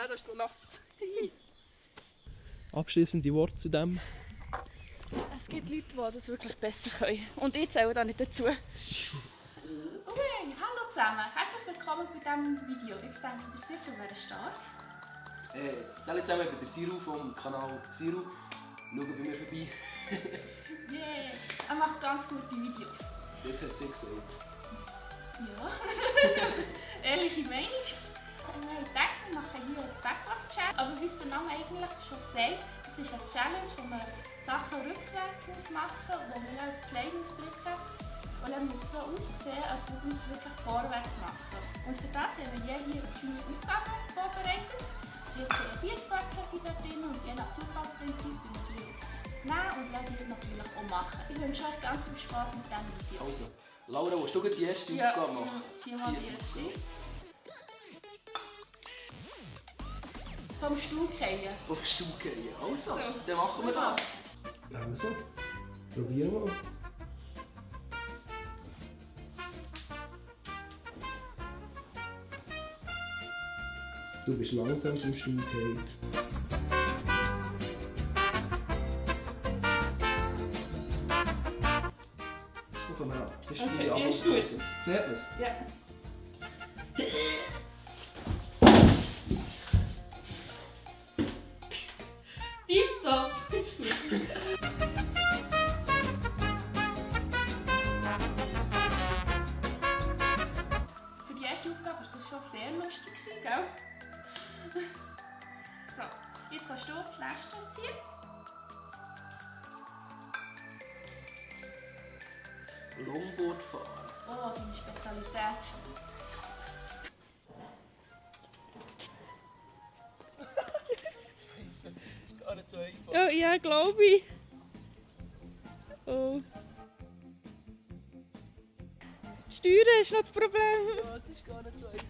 das ist so nass. Abschließende Worte zu dem? Es gibt Leute, die das wirklich besser können. Und ich zähle da nicht dazu. Okay, hallo zusammen. Herzlich willkommen bei diesem Video. Jetzt denkt ihr sicher, wer ist das? Salut zusammen, ich bin der Siru vom Kanal Siru. Schaut bei mir vorbei. Yeah, er macht ganz gute Videos. Das hat sie gesagt. Ja. Ehrliche Meinung. Wir haben gedacht, wir machen hier einen Backpass-Challenge. Aber wie es der Name eigentlich schon sagt, es ist eine Challenge, wo man Sachen rückwärts machen muss, wo man auf die Kleidung drücken. Und dann muss es so aussehen, als würde man es wirklich vorwärts machen. Und für das haben wir hier kleine Aufgaben vorbereitet. Die 4 Plätzchen sind da drin und je nach Zufallsprinzip nehmen und werden die natürlich auch machen. Ich wünsche euch ganz viel Spaß mit diesem Video. Also, Laura, willst du die erste Aufgabe machen? Ja, die erste. Vom Stuhl fallen. Vom Stuhl fallen. Also, dann machen wir das. Also, probieren wir. Du bist langsam vom Stuhl gefallen. Jetzt gucken wir an. Das ist die Anfangspause. Sieht man es? Ja. Tipptopp! Für die erste Aufgabe war das schon sehr lustig, gell? So, jetzt kannst du das Letzte ziehen. Longboard fahren. Oh, deine Spezialität. Scheiße, ist gar nicht so einfach. Oh, ja, glaube ich. Oh. Steuern ist noch das Problem. Ja, es ist gar nicht so einfach.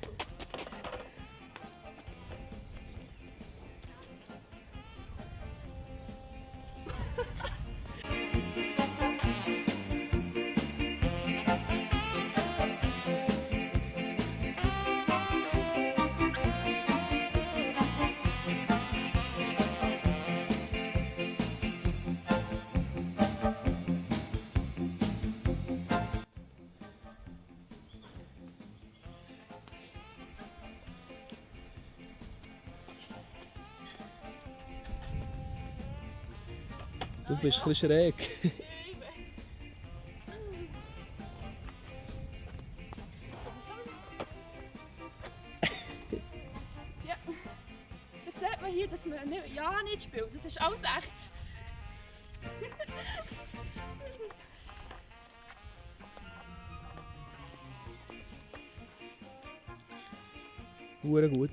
Du bist ein bisschen schräg. Ja. Jetzt sieht man hier, dass man nicht spielt. Das ist alles echt. Hure gut.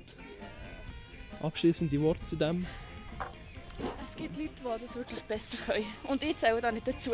Abschließende Worte zu dem? Es gibt Leute, die das wirklich besser können. Und ich zähle da nicht dazu.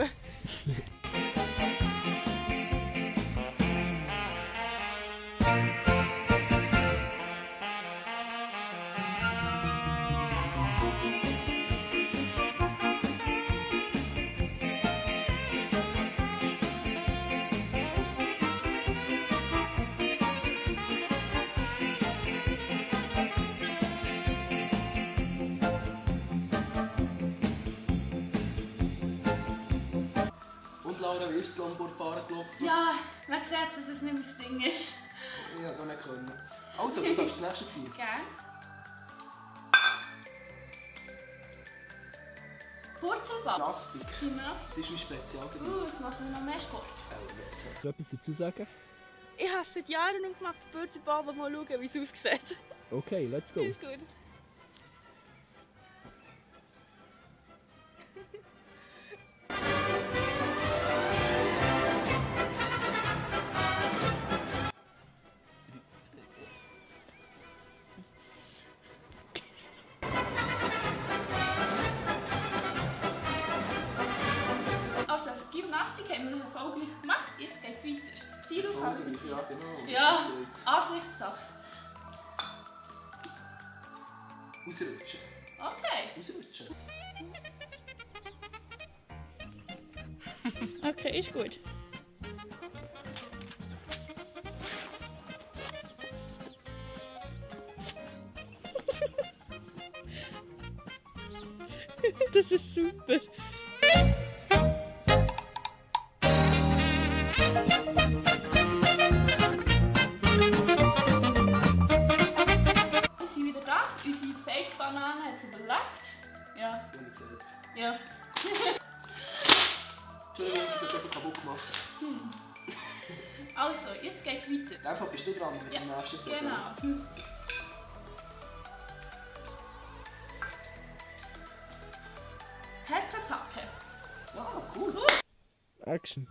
Laura, wie ist das Longboardfahren gelaufen? Ja, man sieht, dass es nicht mein Ding ist. Ich konnte es auch nicht können. Also, du darfst das nächste ziehen. Gerne. Purzelball. Plastik. Genau. Das ist mein Spezialgebiet. Jetzt machen wir noch mehr Sport. Willst du etwas dazu sagen? Ich habe es seit Jahren nicht gemacht, Purzelball, aber mal schauen, wie es aussieht. Okay, let's go. Ist gut. Also, die Gymnastik haben wir erfolgreich gemacht, jetzt geht es weiter. Siru kann wieder Ja, genau. Ja, Ansichtssache. Ausrutschen. Okay. Ausrutschen. Okay, ist gut. Das ist super. Wir sind wieder da. Unsere Fake-Banane hat es überlebt. Ja. Ja, ich sehe jetzt. Ja. Entschuldigung, das hat jemand kaputt gemacht. Also, jetzt geht's weiter. In dem Fall bist du dran mit dem nächsten Zettel. Genau. Herzattacke. Ja, cool. Action.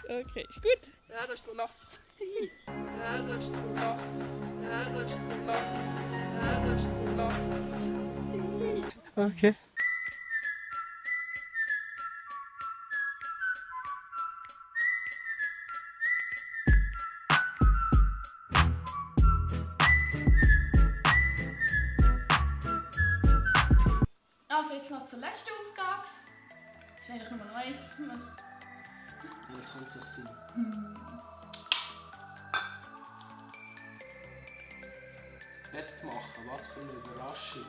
Okay, ist gut. Ja, das ist so nass. Ja, das ist so nass. Ja, das ist so nass. Ja, das ist so nass. Okay. Also, jetzt noch zur letzten Aufgabe. Das ist eigentlich nur noch eins. Ja, das könnte sich sein. Das Bett machen, was für eine Überraschung.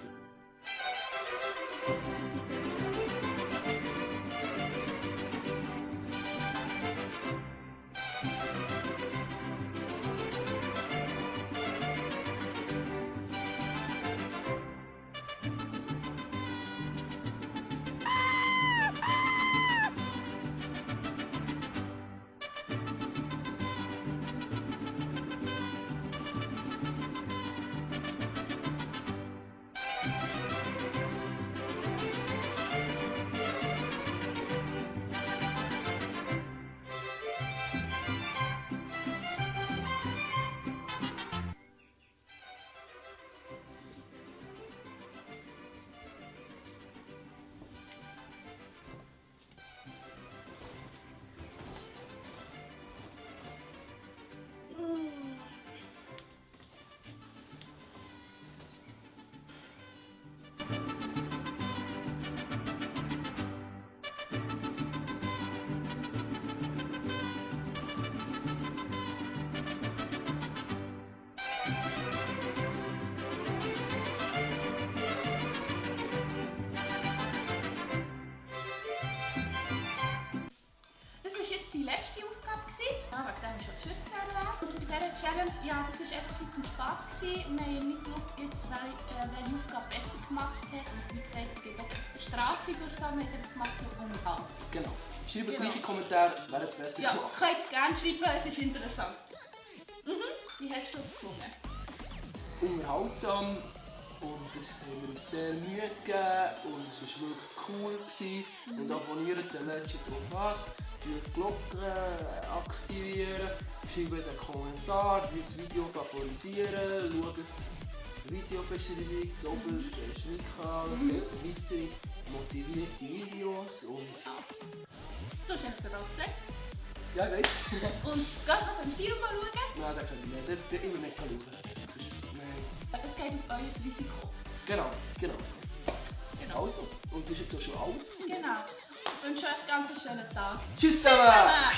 Die letzte Aufgabe gewesen. Ja, wegen dem ist schon Schluss gewesen. Und bei dieser Challenge, ja, das war einfach zum Spass gewesen. Wir haben nicht geschaut, jetzt, welche Aufgabe besser gemacht hat. Und wie gesagt, es gibt auch eine Strafung oder so. Wir haben es einfach gemacht zur Unterhaltung. Genau. Schreibt Genau. gleiche Kommentare, wer hat es besser Ja, gemacht. könnt es gerne schreiben, es ist interessant. Wie hast du es gefunden? Unterhaltsam und das haben wir uns sehr Mühe gegeben und es war wirklich cool gewesen. Und abonniert den letzten drauf was, die Glocke aktivieren, schreibt einen Kommentar, das Video favorisieren, schaut die Videobeschreibung, das oberste Schnittkanal, seht weitere motivierte Videos und Du hast es alles gesagt. ja, ich weiss. Und gerade noch beim Sirup schauen. Nein, das können wir nicht, das immer nicht schauen. Das geht auf euer Risiko. Genau. Genau. Also, und das ist jetzt auch schon alles. Genau. Ich wünsche euch einen ganz schönen Tag. Tschüss zusammen!